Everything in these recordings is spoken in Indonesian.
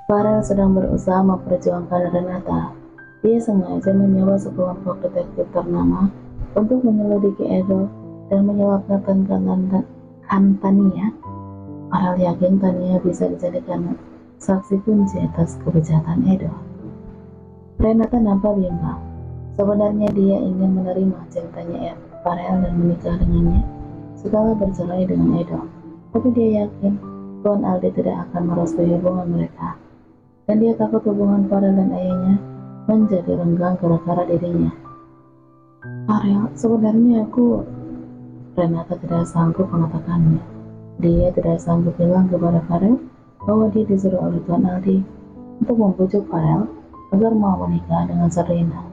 Farel sedang berusaha memperjuangkan Renata. Dia sengaja menyewa sekelompok detektif ternama untuk menyelidiki Edo dan menyelamatkan Tania. Farel yakin Tania bisa dijadikan saksi kunci atas kejahatan Edo. Renata nampak bimbang. Sebenarnya dia ingin menerima cintanya Farel dan menikah dengannya setelah bercerai dengan Edo. Tapi dia yakin Tuan Aldi tidak akan merestui hubungan mereka. Dan dia takut hubungan Farel dan ayahnya menjadi renggang gara-gara dirinya. Farel, sebenarnya Renata tidak sanggup mengatakannya. Dia tidak sanggup bilang kepada Farel bahwa dia disuruh oleh Tuan Aldi untuk membujuk Farel agar mau menikah dengan Serena.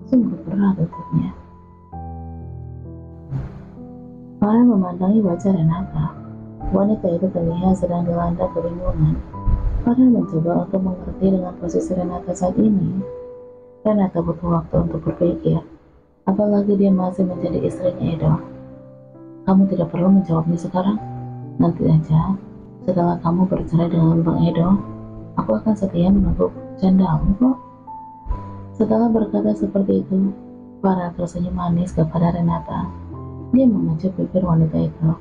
Sungguh berat untuknya. Farel memandangi wajah Renata. Wanita itu terlihat sedang dilanda kebingungan. Farel mencoba untuk mengerti dengan posisi Renata saat ini. Renata butuh waktu untuk berpikir, apalagi dia masih menjadi istrinya Edo. Kamu tidak perlu menjawabnya sekarang. Nanti aja, setelah kamu bercerai dengan Bang Edo, aku akan setia menunggu candamu kok. Setelah berkata seperti itu, Farel tersenyum manis kepada Renata. Dia mengecup bibir wanita itu.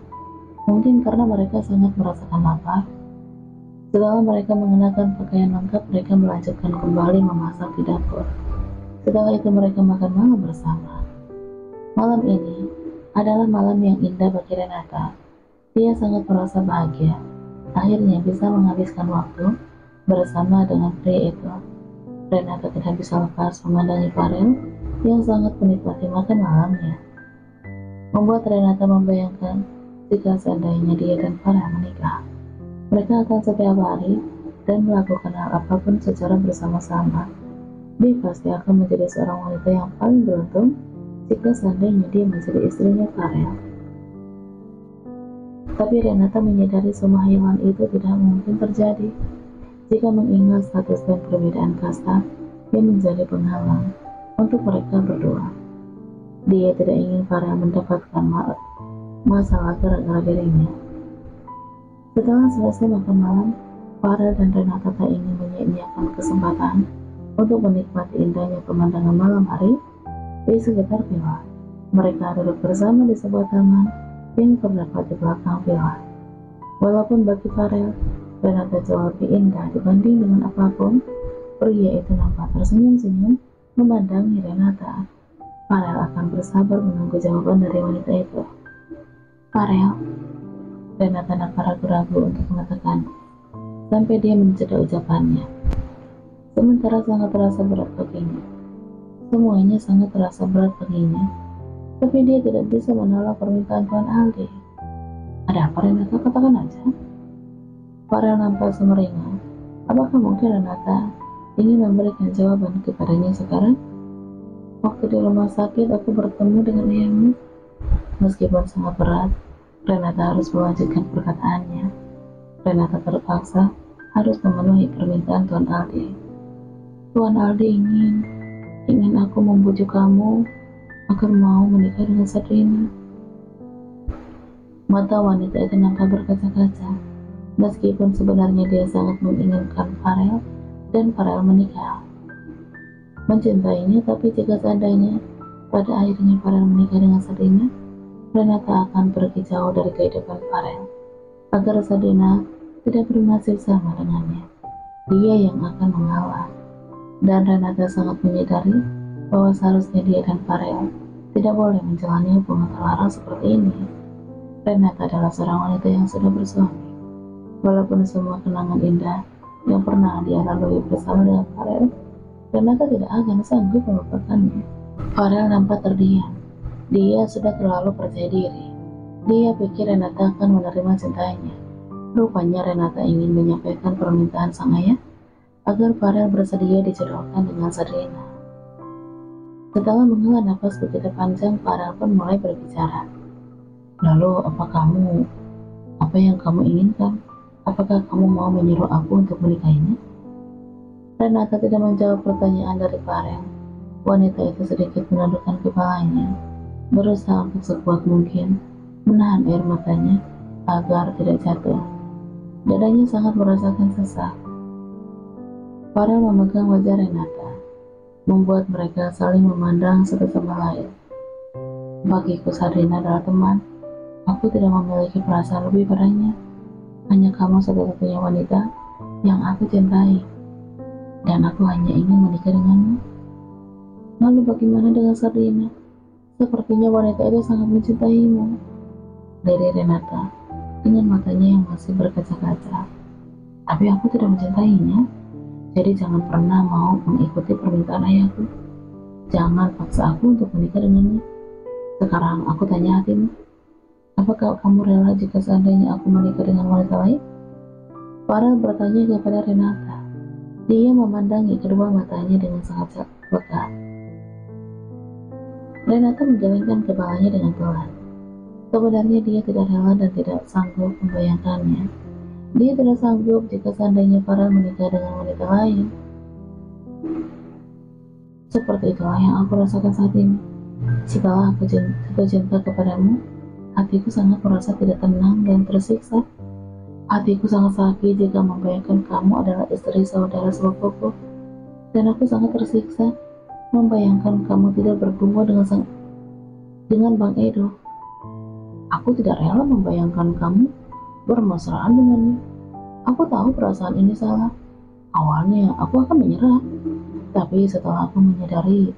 Mungkin karena mereka sangat merasakan lapar. Setelah mereka mengenakan pakaian lengkap, mereka melanjutkan kembali memasak di dapur. Setelah itu mereka makan malam bersama. Malam ini adalah malam yang indah bagi Renata. Dia sangat merasa bahagia. Akhirnya bisa menghabiskan waktu bersama dengan pria itu. Renata tidak bisa lepas memandangi Farel yang sangat menikmati makan malamnya. Membuat Renata membayangkan jika seandainya dia dan Farel menikah. Mereka akan setiap hari dan melakukan hal apapun secara bersama-sama. Dia pasti akan menjadi seorang wanita yang paling beruntung jika seandainya dia menjadi istrinya Farel. Tapi Renata menyadari semua hayalan itu tidak mungkin terjadi jika mengingat status dan perbedaan kasta yang menjadi penghalang untuk mereka berdua. Dia tidak ingin Farel mendapatkan masalah gara-gara dirinya. Setelah selesai makan malam, Farel dan Renata tak ingin menyia-nyiakan kesempatan untuk menikmati indahnya pemandangan malam hari di sekitar villa. Mereka duduk bersama di sebuah taman yang terdapat di belakang villa. Walaupun bagi Farel, Renata jauh lebih indah dibanding dengan apapun, pria itu nampak tersenyum-senyum memandangi Renata. Farel akan bersabar menunggu jawaban dari wanita itu. Farel, Renata nampak ragu-ragu untuk mengatakan, sampai dia menjeda ucapannya. Sementara sangat terasa berat baginya. Semuanya sangat terasa berat baginya, tapi dia tidak bisa menolak permintaan Tuan Aldi. Ada apa Renata? Katakan aja. Farel nampak sumringah. Apakah mungkin Renata ingin memberikan jawaban kepadanya sekarang? Waktu di rumah sakit aku bertemu dengan ayahmu. Meskipun sangat berat, Renata harus melanjutkan perkataannya. Renata terpaksa harus memenuhi permintaan Tuan Aldi. Tuan Aldi ingin aku membujuk kamu agar mau menikah dengan Sabrina. Mata wanita itu nampak berkaca-kaca. Meskipun sebenarnya dia sangat menginginkan Farel dan Farel menikah, mencintainya, tapi jika seandainya pada akhirnya Farel menikah dengan Sabrina, Renata akan pergi jauh dari kehidupan Farel, agar Sabrina tidak bernasib sama dengannya. Dia yang akan mengalah. Dan Renata sangat menyadari bahwa seharusnya dia dan Farel tidak boleh menjalani hubungan terlarang seperti ini. Renata adalah seorang wanita yang sudah bersuami. Walaupun semua kenangan indah yang pernah dia lalui bersama dengan Farel, Renata tidak akan sanggup melupakannya. Farel nampak terdiam. Dia sudah terlalu percaya diri. Dia pikir Renata akan menerima cintanya. Rupanya Renata ingin menyampaikan permintaan sang ayah agar Farel bersedia dijodohkan dengan Sabrina. Setelah menghela nafas begitu panjang, Farel pun mulai berbicara. Lalu, apa yang kamu inginkan? Apakah kamu mau menyuruh aku untuk menikahinya? Renata tidak menjawab pertanyaan dari Farel. Wanita itu sedikit menundukkan kepalanya, berusaha untuk sekuat mungkin menahan air matanya agar tidak jatuh. Dadanya sangat merasakan sesak. Farel memegang wajah Renata, membuat mereka saling memandang satu sama lain. Bagiku Sabrina adalah teman. Aku tidak memiliki perasaan lebih padanya. Hanya kamu satu-satunya wanita yang aku cintai. Dan aku hanya ingin menikah denganmu. Lalu bagaimana dengan Sabrina? Sepertinya wanita itu sangat mencintaimu. Dari Renata, dengan matanya yang masih berkaca-kaca. Tapi aku tidak mencintainya. Jadi jangan pernah mau mengikuti permintaan ayahku. Jangan paksa aku untuk menikah dengannya. Sekarang aku tanya hatimu. Apakah kamu rela jika seandainya aku menikah dengan wanita lain? Farel bertanya kepada Renata. Dia memandangi kedua matanya dengan sangat peka. Renata menjalankan kepalanya dengan pelan. Sebenarnya dia tidak rela dan tidak sanggup membayangkannya. Dia tidak sanggup jika seandainya Farel menikah dengan wanita lain. Seperti itulah yang aku rasakan saat ini. Setelah aku jatuh cinta kepadamu, hatiku sangat merasa tidak tenang dan tersiksa. Hatiku sangat sakit jika membayangkan kamu adalah istri saudara sepupuku. Dan aku sangat tersiksa membayangkan kamu tidak bertemu dengan Bang Edo. Aku tidak rela membayangkan kamu bermesraan dengannya. Aku tahu perasaan ini salah. Awalnya aku akan menyerah. Tapi setelah aku menyadari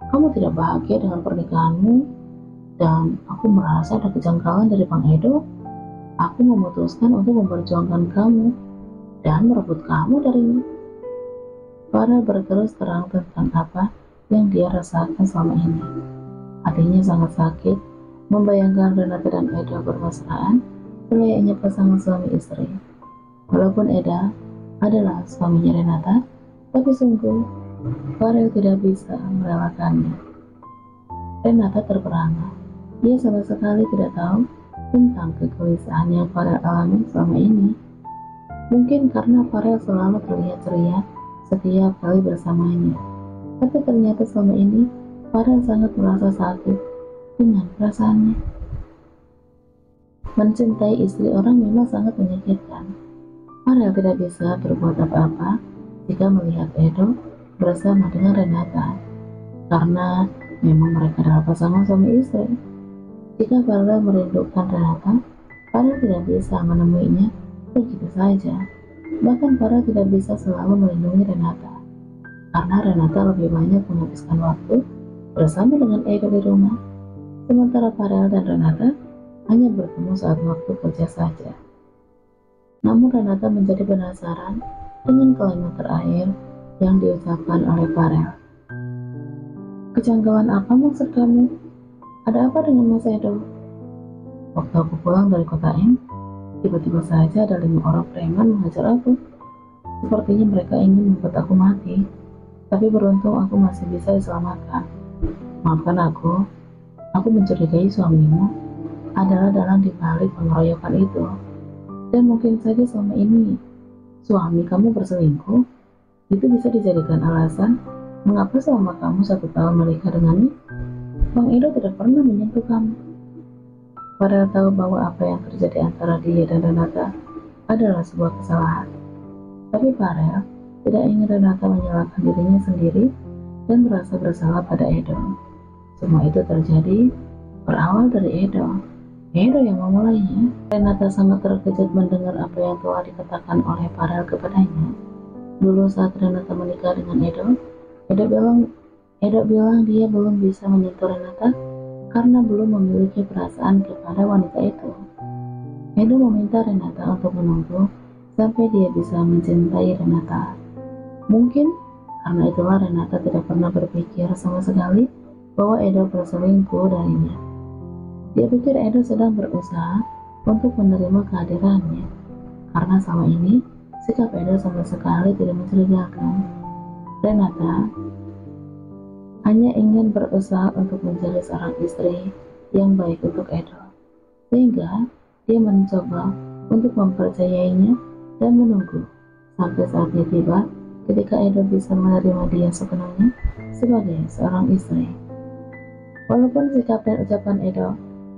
kamu tidak bahagia dengan pernikahanmu dan aku merasa ada kejanggalan dari Bang Edo, aku memutuskan untuk memperjuangkan kamu dan merebut kamu darinya. Farel berterus terang tentang apa yang dia rasakan selama ini. Hatinya sangat sakit membayangkan Renata dan Eda bermesraan selayaknya pasangan suami istri. Walaupun Eda adalah suaminya Renata, tapi sungguh Farel tidak bisa merelakannya. Renata terperangah. Dia sama sekali tidak tahu tentang kegelisahan yang Farel alami selama ini. Mungkin karena Farel selalu terlihat ceria setiap kali bersamanya. Tapi ternyata selama ini Farel sangat merasa sakit dengan perasaannya. Mencintai istri orang memang sangat menyakitkan. Farel tidak bisa berbuat apa-apa jika melihat Edo bersama dengan Renata, karena memang mereka adalah pasangan suami istri. Jika Farel merindukan Renata, Farel tidak bisa menemuinya begitu saja. Bahkan Farel tidak bisa selalu melindungi Renata, karena Renata lebih banyak menghabiskan waktu bersama dengan Edo di rumah. Sementara Farel dan Renata hanya bertemu saat waktu kerja saja. Namun Renata menjadi penasaran dengan kalimat terakhir yang diucapkan oleh Farel. Kejanggalan apa maksud kamu? Ada apa dengan Mas Edo? Waktu aku pulang dari kota M, tiba-tiba saja ada 5 orang preman menghajar aku. Sepertinya mereka ingin membuat aku mati, tapi beruntung aku masih bisa diselamatkan. Maafkan aku mencurigai suamimu adalah dalang dibalik pengeroyokan itu. Dan mungkin saja selama ini suami kamu berselingkuh. Itu bisa dijadikan alasan mengapa selama kamu 1 tahun menikah dengannya, Bang Edo tidak pernah menyentuh kamu. Padahal tahu bahwa apa yang terjadi antara dia dan Renata adalah sebuah kesalahan. Tapi Farel tidak ingin Renata menyalahkan dirinya sendiri dan merasa bersalah pada Edo. Semua itu terjadi berawal dari Edo. Edo yang memulainya. Renata sangat terkejut mendengar apa yang telah dikatakan oleh Farel kepadanya. Dulu saat Renata menikah dengan Edo bilang dia belum bisa menyentuh Renata karena belum memiliki perasaan kepada wanita itu. Edo meminta Renata untuk menunggu sampai dia bisa mencintai Renata. Mungkin karena itulah Renata tidak pernah berpikir sama sekali bahwa Edo berselingkuh darinya. Dia pikir Edo sedang berusaha untuk menerima kehadirannya, karena selama ini sikap Edo sama sekali tidak mencurigakan. Renata hanya ingin berusaha untuk menjadi seorang istri yang baik untuk Edo, sehingga dia mencoba untuk mempercayainya dan menunggu sampai saatnya tiba ketika Edo bisa menerima dia sepenuhnya sebagai seorang istri. Walaupun sikap dan ucapan Edo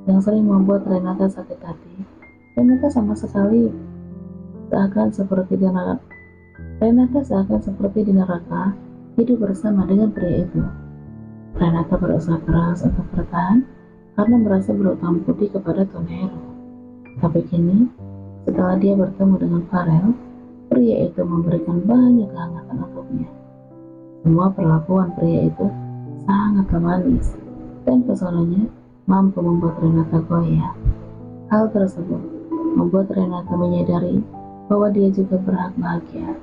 yang sering membuat Renata sakit hati, Renata sama sekali seakan seperti Renata seakan seperti di neraka, hidup bersama dengan pria itu. Renata berusaha keras untuk bertahan karena merasa berutang budi kepada Tonero. Tapi kini, setelah dia bertemu dengan Farel, pria itu memberikan banyak kehangatan untuknya. Semua perlakuan pria itu sangat manis, dan pesonanya mampu membuat Renata goyah. Hal tersebut membuat Renata menyadari bahwa dia juga berhak bahagia.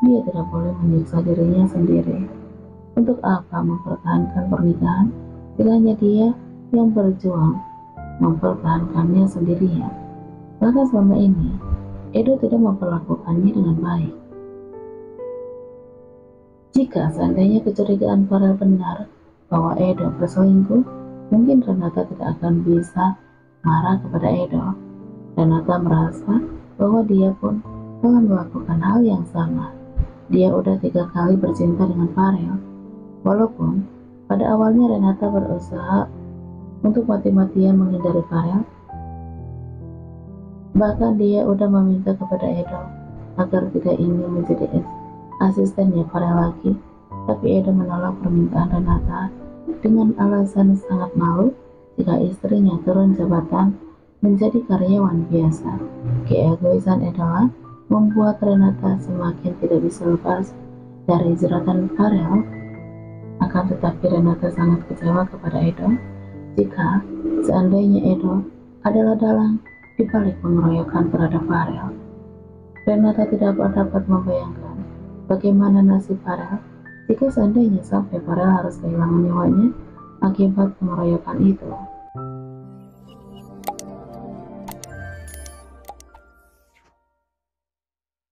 Dia tidak boleh menyiksa dirinya sendiri. Untuk apa mempertahankan pernikahan jika hanya dia yang berjuang mempertahankannya sendirian? Bahkan selama ini, Edo tidak memperlakukannya dengan baik. Jika seandainya kecurigaan Farel benar bahwa Edo berselingkuh, mungkin Renata tidak akan bisa marah kepada Edo. Renata merasa bahwa dia pun telah melakukan hal yang sama. Dia udah 3 kali bercinta dengan Farel. Walaupun pada awalnya Renata berusaha untuk mati-matian menghindari Farel, bahkan dia udah meminta kepada Edo agar tidak ingin menjadi asistennya Farel lagi, tapi Edo menolak permintaan Renata dengan alasan sangat malu jika istrinya turun jabatan menjadi karyawan biasa. Keegoisan Edo membuat Renata semakin tidak bisa lepas dari jeratan Farel. Akan tetapi Renata sangat kecewa kepada Edo jika seandainya Edo adalah dalang di balik pengeroyokan terhadap Farel. Renata tidak dapat membayangkan bagaimana nasib Farel jika seandainya sampai Farel harus kehilangan nyawanya akibat pengeroyokan itu.